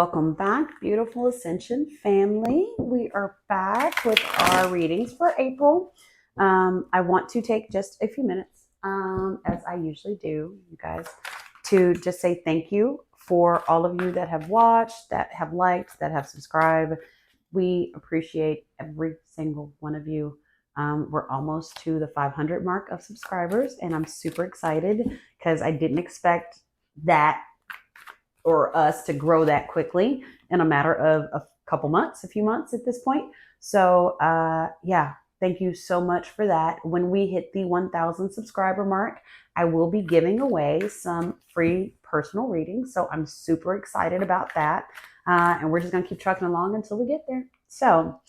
Welcome back, beautiful Ascension family. We are back with our readings for April. I want to take just a few minutes, as I usually do, you guys, to just say thank you for all of you that have watched, that have liked, that have subscribed. We appreciate every single one of you. We're almost to the 500 mark of subscribers, and I'm super excited because I didn't expect that or us to grow that quickly in a matter of a couple months, a few months at this point. So, yeah, thank you so much for that. When we hit the 1,000 subscriber mark, I will be giving away some free personal readings. So, I'm super excited about that. And we're just going to keep trucking along until we get there. So,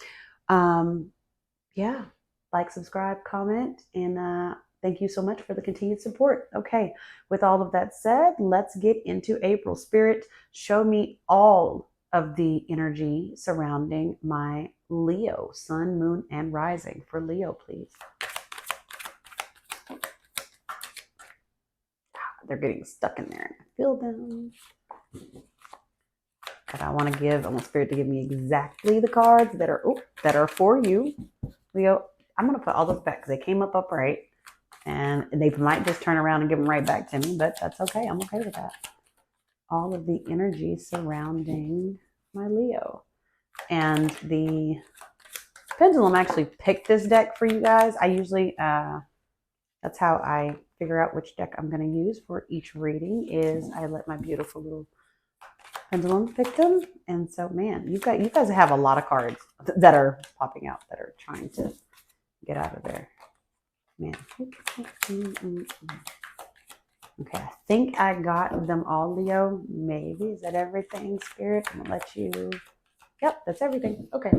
yeah, like, subscribe, comment, and thank you so much for the continued support. Okay, with all of that said, let's get into April. Spirit, show me all of the energy surrounding my Leo, sun, moon, and rising. For Leo, please. They're getting stuck in there. I feel them. But I want Spirit to give me exactly the cards that are for you, Leo. I'm going to put all those back because they came up upright. And they might just turn around and give them right back to me, but that's okay. I'm okay with that. All of the energy surrounding my Leo. And the pendulum actually picked this deck for you guys. I usually, that's how I figure out which deck I'm going to use for each reading is I let my beautiful little pendulum pick them. And so, man, you guys have a lot of cards that are popping out that are trying to get out of there. Man. Okay, I think I got them all, Leo. Maybe. Is that everything, Spirit? I'm going to let you. Yep, that's everything. Okay.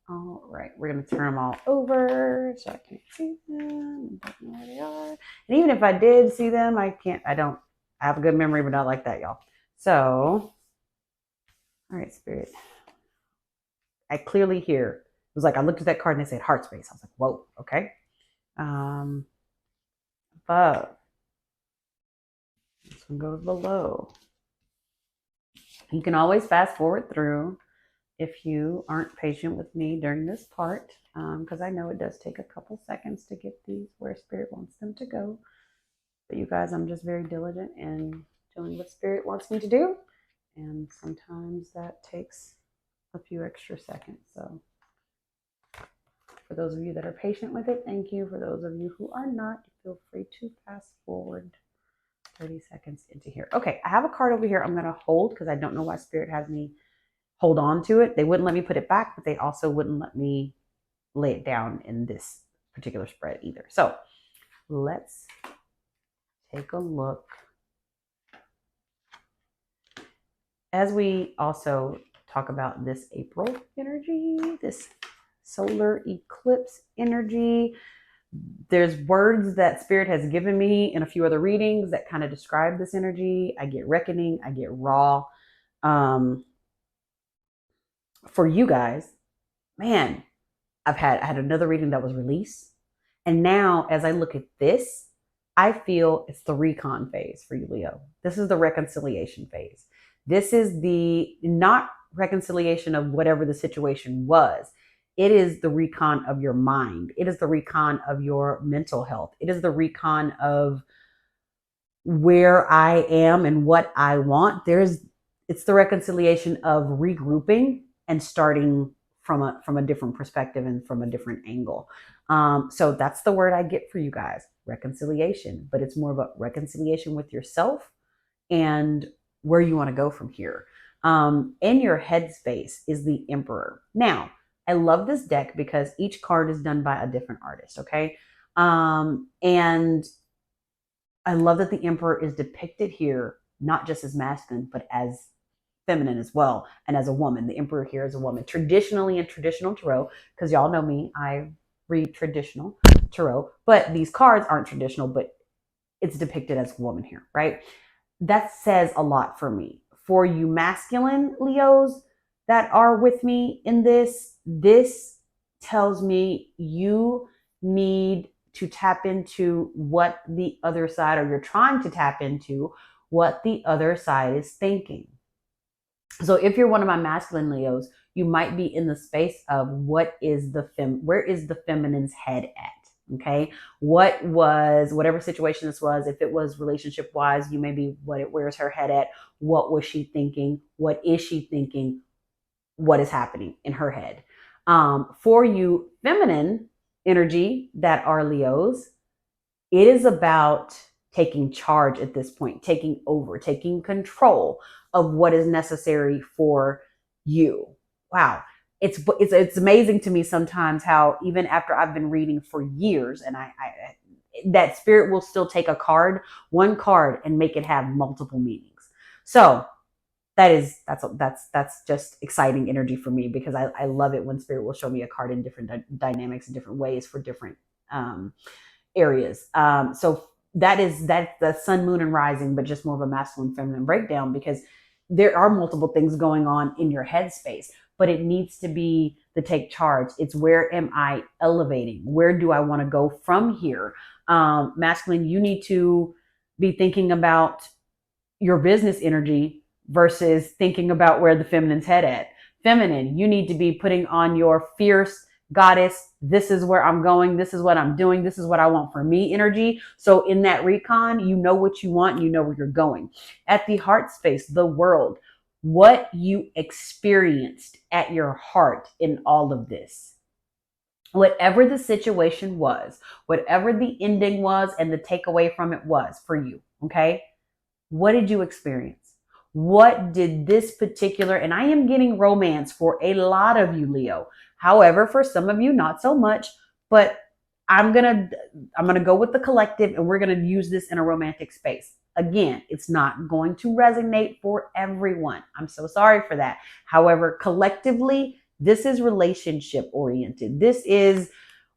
All right, we're going to turn them all over so I can't see them. I don't know where they are. And even if I did see them, I have a good memory, but not like that, y'all. So, all right, Spirit. I clearly hear, it was like I looked at that card and it said heart space. I was like, whoa, okay. Above. This one goes below. You can always fast forward through if you aren't patient with me during this part, because I know it does take a couple seconds to get these where Spirit wants them to go. But you guys, I'm just very diligent in doing what Spirit wants me to do. And sometimes that takes a few extra seconds. So for those of you that are patient with it, thank you. For those of you who are not, feel free to fast forward 30 seconds into here. Okay, I have a card over here I'm going to hold because I don't know why Spirit has me hold on to it. They wouldn't let me put it back, but they also wouldn't let me lay it down in this particular spread either. So let's take a look. As we also talk about this April energy, this solar eclipse energy, there's words that Spirit has given me in a few other readings that kind of describe this energy. I get reckoning, I get raw. For you guys, man, I had another reading that was release. And now as I look at this, I feel it's the recon phase for you, Leo. This is the reconciliation phase. This is the not reconciliation of whatever the situation was. It is the recon of your mind. It is the recon of your mental health. It is the recon of where I am and what I want. It's the reconciliation of regrouping and starting from a different perspective and from a different angle. So that's the word I get for you guys, reconciliation. But it's more of a reconciliation with yourself and where you want to go from here. In your headspace is the Emperor. Now, I love this deck because each card is done by a different artist, okay? And I love that the Emperor is depicted here, not just as masculine, but as feminine as well, and as a woman. The Emperor here is a woman. Traditionally in traditional tarot, because y'all know me, I read traditional tarot, but these cards aren't traditional, but it's depicted as a woman here, right? That says a lot for me. For you masculine Leos that are with me in this tells me you need to tap into what the other side, or you're trying to tap into what the other side is thinking. So if you're one of my masculine Leos, you might be in the space of where is the feminine's head at? Okay. Whatever situation this was, if it was relationship wise, you may be, where's her head at? What was she thinking? What is she thinking? What is happening in her head? For you feminine energy that are Leos, it is about taking charge at this point, taking over, taking control of what is necessary for you. Wow. It's amazing to me sometimes how even after I've been reading for years, and I that spirit will still take one card, and make it have multiple meanings. So that's just exciting energy for me, because I love it when spirit will show me a card in different dynamics and different ways for different areas. So that's the sun, moon, and rising, but just more of a masculine, feminine breakdown, because there are multiple things going on in your headspace, but it needs to be the take charge. It's where am I elevating? Where do I want to go from here? Masculine, you need to be thinking about your business energy versus thinking about where the feminine's head at. Feminine, you need to be putting on your fierce goddess, this is where I'm going, this is what I'm doing, this is what I want for me energy. So in that recon, you know what you want, you know where you're going. At the heart space, the world, what you experienced at your heart in all of this. Whatever the situation was, whatever the ending was and the takeaway from it was for you, okay? What did you experience? What did this particular, and I am getting romance for a lot of you, Leo. However, for some of you, not so much, but I'm going to go with the collective, and we're going to use this in a romantic space. Again, it's not going to resonate for everyone. I'm so sorry for that. However, collectively, this is relationship oriented. This is,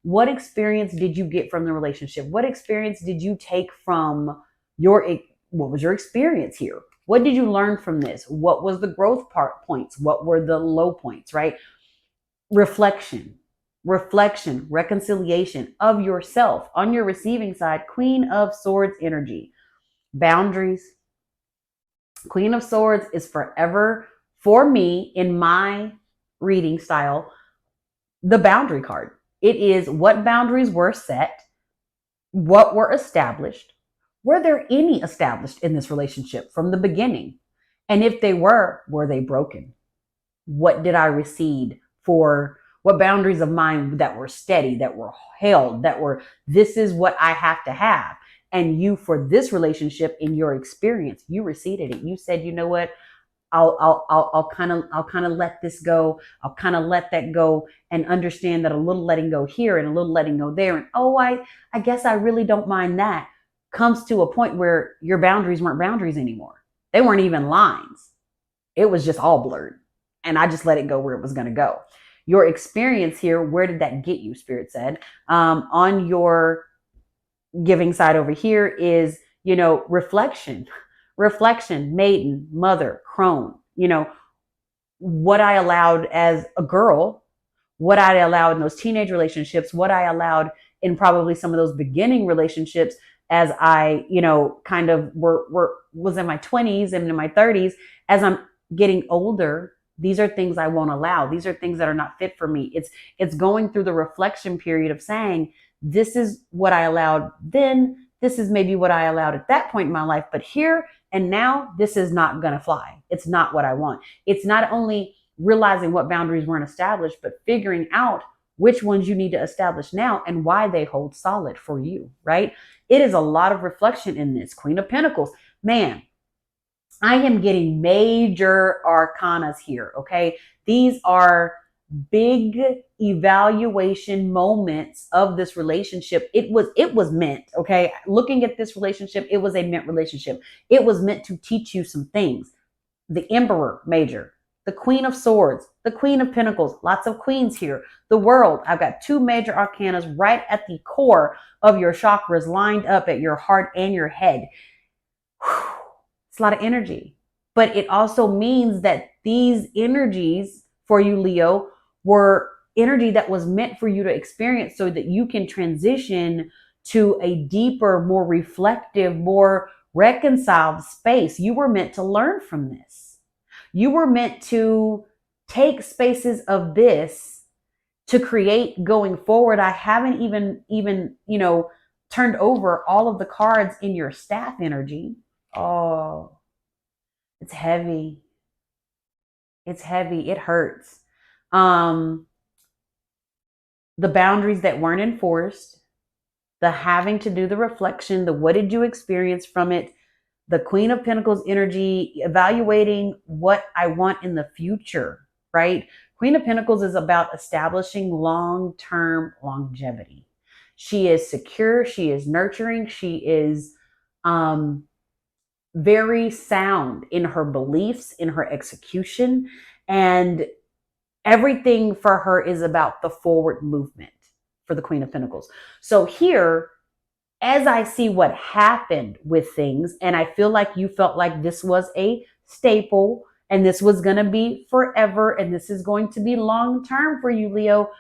what experience did you get from the relationship? What experience did you take from what was your experience here? What did you learn from this? What was the growth points? What were the low points, right? Reflection, reconciliation of yourself on your receiving side. Queen of Swords energy. Boundaries. Queen of Swords is forever, for me, in my reading style, the boundary card. It is what boundaries were set, what were established. Were there any established in this relationship from the beginning? And if they were they broken? What did I recede for? What boundaries of mine that were steady, that were held, this is what I have to have. And you, for this relationship, in your experience, you receded it. You said, you know what? I'll kind of let this go. I'll kind of let that go, and understand that a little letting go here and a little letting go there. And I guess I really don't mind that. Comes to a point where your boundaries weren't boundaries anymore. They weren't even lines. It was just all blurred. And I just let it go where it was going to go. Your experience here, where did that get you? Spirit said, on your giving side over here is, reflection, maiden, mother, crone, what I allowed as a girl, what I allowed in those teenage relationships, what I allowed in probably some of those beginning relationships as I, kind of was in my 20s and in my 30s. As I'm getting older, these are things I won't allow. These are things that are not fit for me. It's going through the reflection period of saying, this is what I allowed then. This is maybe what I allowed at that point in my life, but here and now, this is not going to fly. It's not what I want. It's not only realizing what boundaries weren't established, but figuring out which ones you need to establish now and why they hold solid for you, right? It is a lot of reflection in this. Queen of Pentacles. Man, I am getting major arcanas here, okay? These are big evaluation moments of this relationship. It was meant, okay? Looking at this relationship, it was a meant relationship. It was meant to teach you some things. The Emperor, major. The Queen of Swords, the Queen of Pentacles, lots of queens here. The World, I've got two major arcanas right at the core of your chakras, lined up at your heart and your head. It's a lot of energy. But it also means that these energies for you, Leo, were energy that was meant for you to experience so that you can transition to a deeper, more reflective, more reconciled space. You were meant to learn from this. You were meant to take spaces of this to create going forward. I haven't even, turned over all of the cards in your staff energy. Oh, it's heavy. It's heavy. It hurts. Um, the boundaries that weren't enforced, the having to do the reflection, the what did you experience from it, the Queen of Pentacles energy, evaluating what I want in the future, right? Queen of Pentacles is about establishing long-term longevity. She is secure. She is nurturing. She is very sound in her beliefs, in her execution, and everything for her is about the forward movement for the Queen of Pentacles. So here, as I see what happened with things, and I feel like you felt like this was a staple and this was going to be forever and this is going to be long term for you, Leo.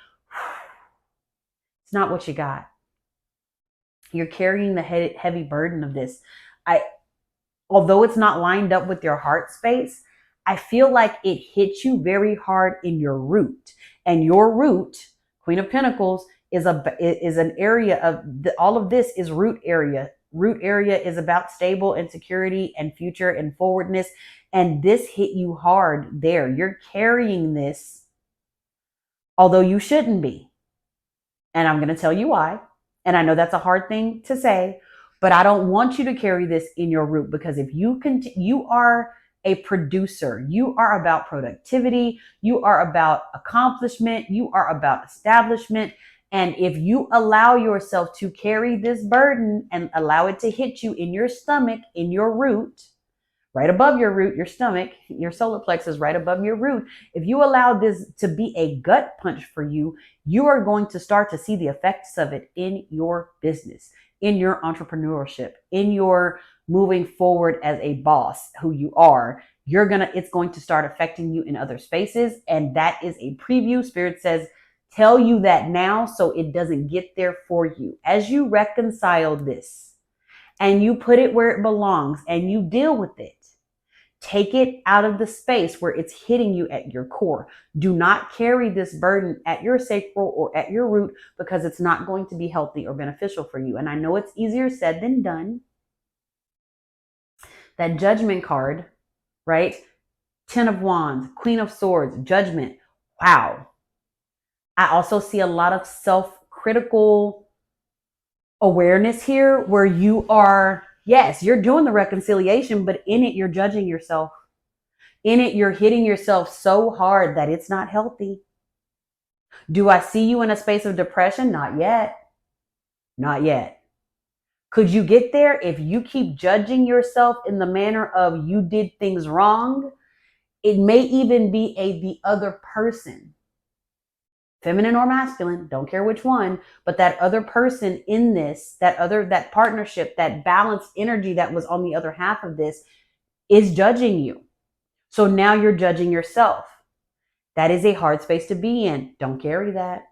It's not what you got. You're carrying the heavy burden of this. Although it's not lined up with your heart space, I feel like it hits you very hard in your root. And your root, Queen of Pentacles, is an area of all of this is root area. Root area is about stable and security and future and forwardness. And this hit you hard there. You're carrying this, although you shouldn't be. And I'm going to tell you why. And I know that's a hard thing to say, but I don't want you to carry this in your root, because if you are a producer, you are about productivity, you are about accomplishment, you are about establishment. And if you allow yourself to carry this burden and allow it to hit you in your stomach, in your root, right above your root, your stomach, your solar plexus right above your root, if you allow this to be a gut punch for you, you are going to start to see the effects of it in your business, in your entrepreneurship, in your moving forward as a boss who you are. It's going to start affecting you in other spaces. And that is a preview. Spirit says, tell you that now so it doesn't get there for you. As you reconcile this and you put it where it belongs and you deal with it, take it out of the space where it's hitting you at your core. Do not carry this burden at your sacral or at your root, because it's not going to be healthy or beneficial for you. And I know it's easier said than done. That Judgment card, right? 10 of Wands, Queen of Swords, Judgment. Wow. I also see a lot of self-critical awareness here where you are, yes, you're doing the reconciliation, but in it, you're judging yourself. In it, you're hitting yourself so hard that it's not healthy. Do I see you in a space of depression? Not yet. Not yet. Could you get there if you keep judging yourself in the manner of you did things wrong? It may even be the other person, feminine or masculine, don't care which one, but that other person in this, that partnership, that balanced energy that was on the other half of this is judging you. So now you're judging yourself. That is a hard space to be in. Don't carry that.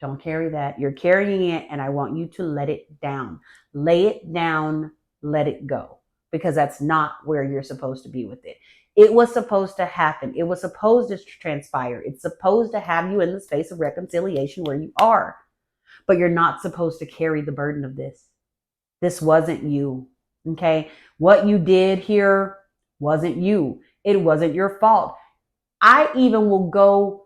Don't carry that. You're carrying it, and I want you to let it down. Lay it down, let it go, because that's not where you're supposed to be with it. It was supposed to happen. It was supposed to transpire. It's supposed to have you in the space of reconciliation where you are, but you're not supposed to carry the burden of this. This wasn't you, okay? What you did here wasn't you. It wasn't your fault. I even will go,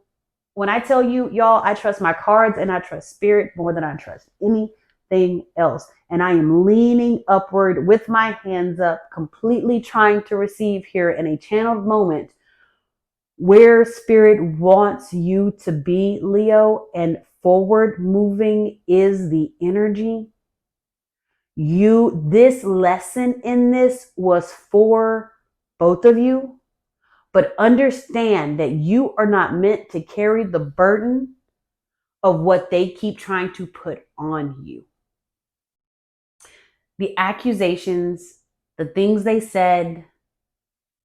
when I tell you, y'all, I trust my cards and I trust spirit more than I trust anything else. And I am leaning upward with my hands up, completely trying to receive here in a channeled moment where spirit wants you to be, Leo, and forward moving is the energy. This lesson in this was for both of you. But understand that you are not meant to carry the burden of what they keep trying to put on you. The accusations, the things they said,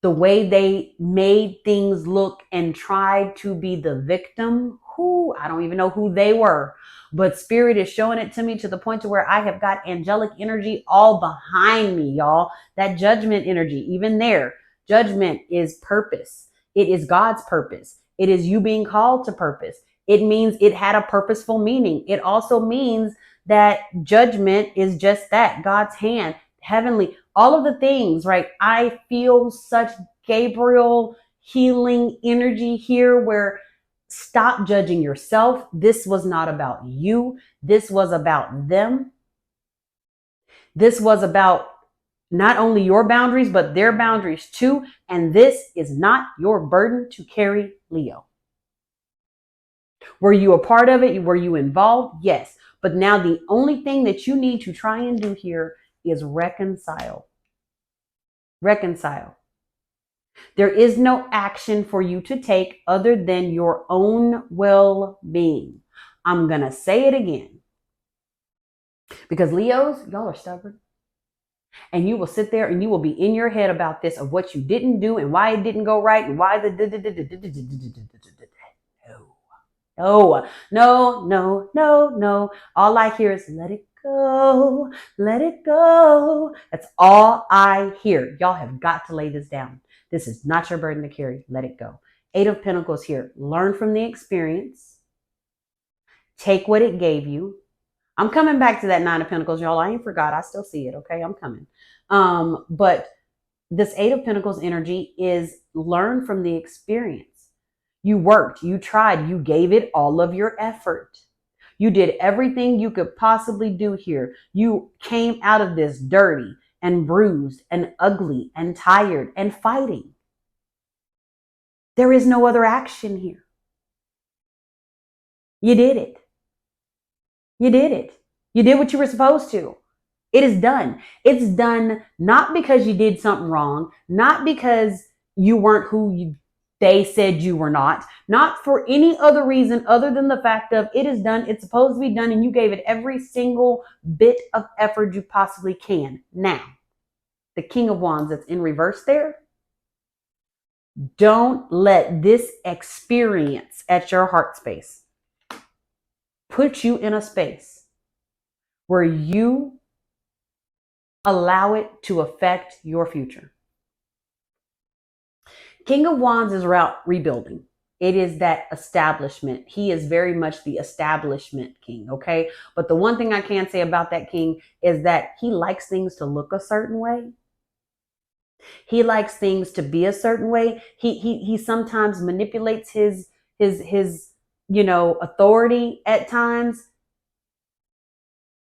the way they made things look and tried to be the victim, I don't even know who they were. But spirit is showing it to me to the point to where I have got angelic energy all behind me, y'all. That Judgment energy, even there. Judgment is purpose. It is God's purpose. It is you being called to purpose. It means it had a purposeful meaning. It also means that judgment is just that, God's hand, heavenly, all of the things, right? I feel such Gabriel healing energy here where stop judging yourself. This was not about you. This was about them. This was about not only your boundaries, but their boundaries too. And this is not your burden to carry, Leo. Were you a part of it? Were you involved? Yes. But now the only thing that you need to try and do here is reconcile. Reconcile. There is no action for you to take other than your own well-being. I'm going to say it again. Because Leos, y'all are stubborn. And you will sit there and you will be in your head about this, of what you didn't do and why it didn't go right and why the no. All I hear is let it go, let it go. That's all I hear. Y'all have got to lay this down. This is not your burden to carry. Let it go. 8 of Pentacles here. Learn from the experience. Take what it gave you. I'm coming back to that 9 of Pentacles, y'all. I ain't forgot. I still see it. Okay, I'm coming. But this 8 of Pentacles energy is learn from the experience. You worked, you tried, you gave it all of your effort. You did everything you could possibly do here. You came out of this dirty and bruised and ugly and tired and fighting. There is no other action here. You did it. You did it. You did what you were supposed to. It is done. It's done not because you did something wrong, not because you weren't who they said you were not for any other reason other than the fact of it is done. It's supposed to be done, and you gave it every single bit of effort you possibly can. Now, the King of Wands that's in reverse there, don't let this experience at your heart space put you in a space where you allow it to affect your future. King of Wands is about rebuilding. It is that establishment. He is very much the establishment king, okay? But the one thing I can say about that king is that he likes things to look a certain way. He likes things to be a certain way. He sometimes manipulates his authority at times.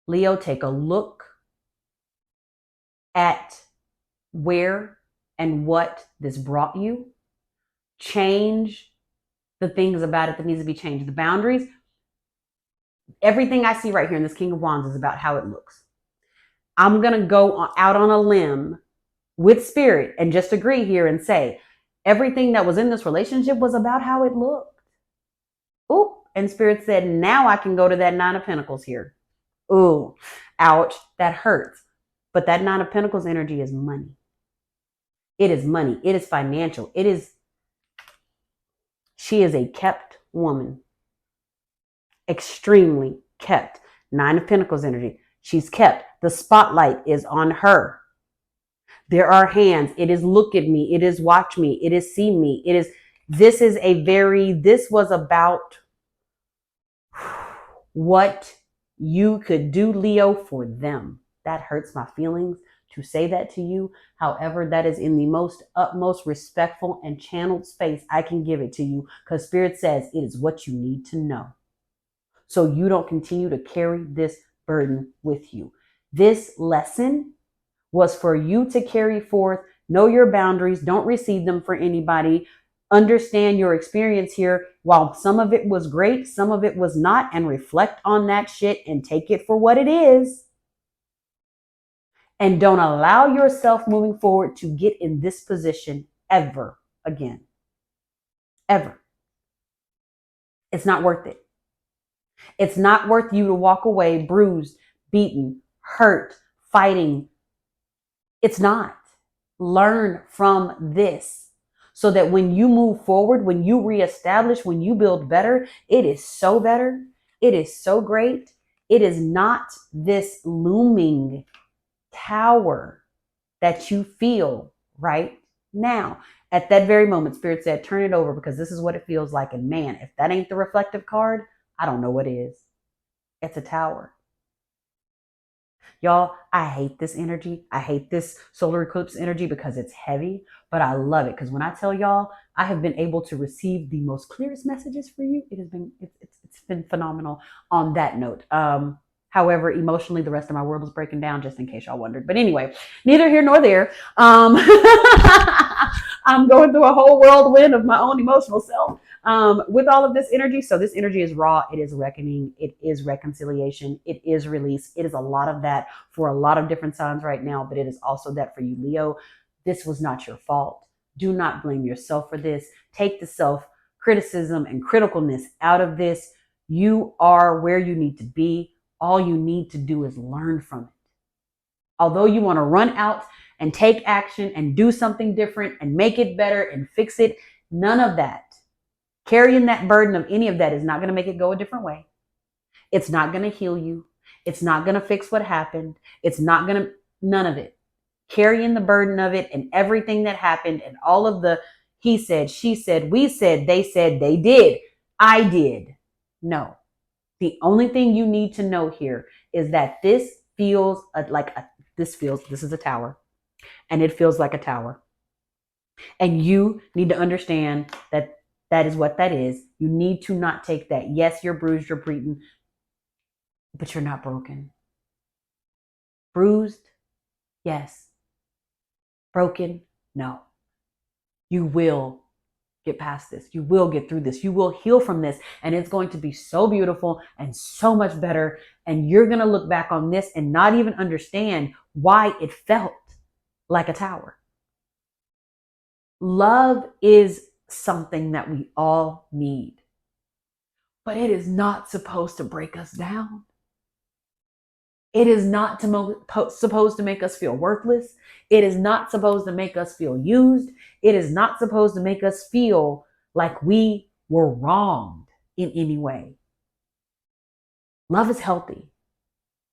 Leo, take a look at where and what this brought you. Change the things about it that needs to be changed. The boundaries. Everything I see right here in this King of Wands is about how it looks. I'm going to go out on a limb with spirit and just agree here and say everything that was in this relationship was about how it looked. Ooh, and spirit said, now I can go to that 9 of Pentacles here. Ooh, ouch, that hurts. But that 9 of Pentacles energy is money. It is money. It is financial. She is a kept woman. Extremely kept. 9 of Pentacles energy. She's kept. The spotlight is on her. There are hands. It is look at me. It is watch me. It is see me. This was about what you could do, Leo, for them. That hurts my feelings to say that to you. However, that is in the most utmost respectful and channeled space I can give it to you, because Spirit says it is what you need to know, so you don't continue to carry this burden with you. This lesson was for you to carry forth. Know your boundaries. Don't receive them for anybody. Understand your experience here. While some of it was great, some of it was not, and reflect on that shit and take it for what it is. And don't allow yourself moving forward to get in this position ever again. Ever. It's not worth it. It's not worth you to walk away bruised, beaten, hurt, fighting. It's not. Learn from this so that when you move forward, when you reestablish, when you build better, it is so better. It is so great. It is not this looming tower that you feel right now. At that very moment, Spirit said, turn it over because this is what it feels like. And man, if that ain't the reflective card, I don't know what is. It's a tower. Y'all, I hate this energy. I hate this solar eclipse energy because it's heavy, but I love it because when I tell y'all, I have been able to receive the most clearest messages for you. It has been it's been phenomenal on that note. However, emotionally, the rest of my world is breaking down, just in case y'all wondered. But anyway, neither here nor there. I'm going through a whole whirlwind of my own emotional self with all of this energy. So this energy is raw. It is reckoning. It is reconciliation. It is release. It is a lot of that for a lot of different signs right now, but it is also that for you, Leo. This was not your fault. Do not blame yourself for this. Take the self criticism and criticalness out of this. You are where you need to be. All you need to do is learn from it. Although you want to run out and take action and do something different and make it better and fix it, none of that. Carrying that burden of any of that is not going to make it go a different way. It's not going to heal you. It's not going to fix what happened. It's not going to, none of it. Carrying the burden of it and everything that happened and all of the he said, she said, we said, they did, I did. No. The only thing you need to know here is that this feels this is a tower and it feels like a tower. And you need to understand that that is what that is. You need to not take that. Yes, you're bruised, you're beaten, but you're not broken. Bruised, yes. Broken, no. You will get past this. You will get through this. You will heal from this. And it's going to be so beautiful and so much better. And you're going to look back on this and not even understand why it felt like a tower. Love is something that we all need, but it is not supposed to break us down. It is not supposed to make us feel worthless. It is not supposed to make us feel used. It is not supposed to make us feel like we were wronged in any way. Love is healthy.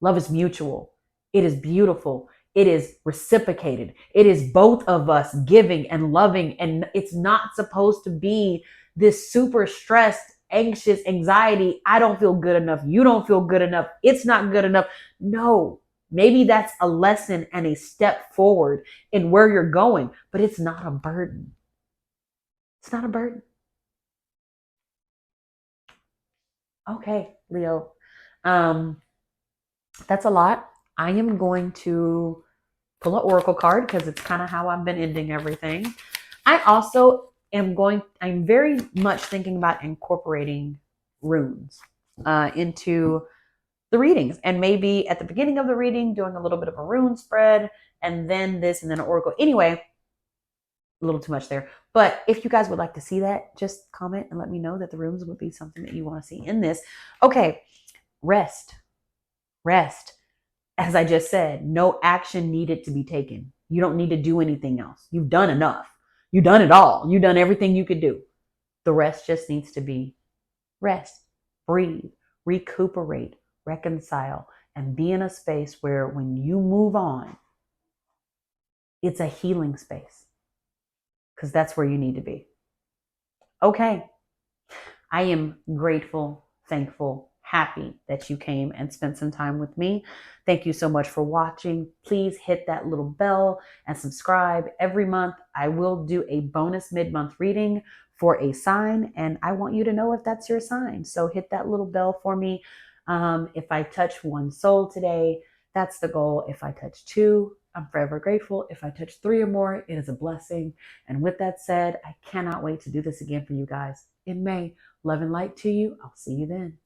Love is mutual. It is beautiful. It is reciprocated. It is both of us giving and loving. And it's not supposed to be this super stressed, anxious anxiety. I don't feel good enough. You don't feel good enough. It's not good enough. No, maybe that's a lesson and a step forward in where you're going, but it's not a burden. It's not a burden. Okay, Leo. That's a lot. I am going to pull an oracle card because it's kind of how I've been ending everything. I also I'm very much thinking about incorporating runes into the readings, and maybe at the beginning of the reading doing a little bit of a rune spread and then this and then an oracle. Anyway, a little too much there. But if you guys would like to see that, just comment and let me know that the runes would be something that you want to see in this. Okay, rest. As I just said, no action needed to be taken. You don't need to do anything else. You've done enough. You've done it all. You've done everything you could do. The rest just needs to be rest, breathe, recuperate, reconcile, and be in a space where when you move on, it's a healing space because that's where you need to be. Okay. I am grateful, thankful, happy that you came and spent some time with me. Thank you so much for watching. Please hit that little bell and subscribe. Every month, I will do a bonus mid-month reading for a sign, and I want you to know if that's your sign. So hit that little bell for me. If I touch one soul today, that's the goal. If I touch two, I'm forever grateful. If I touch three or more, it is a blessing. And with that said, I cannot wait to do this again for you guys in May. Love and light to you. I'll see you then.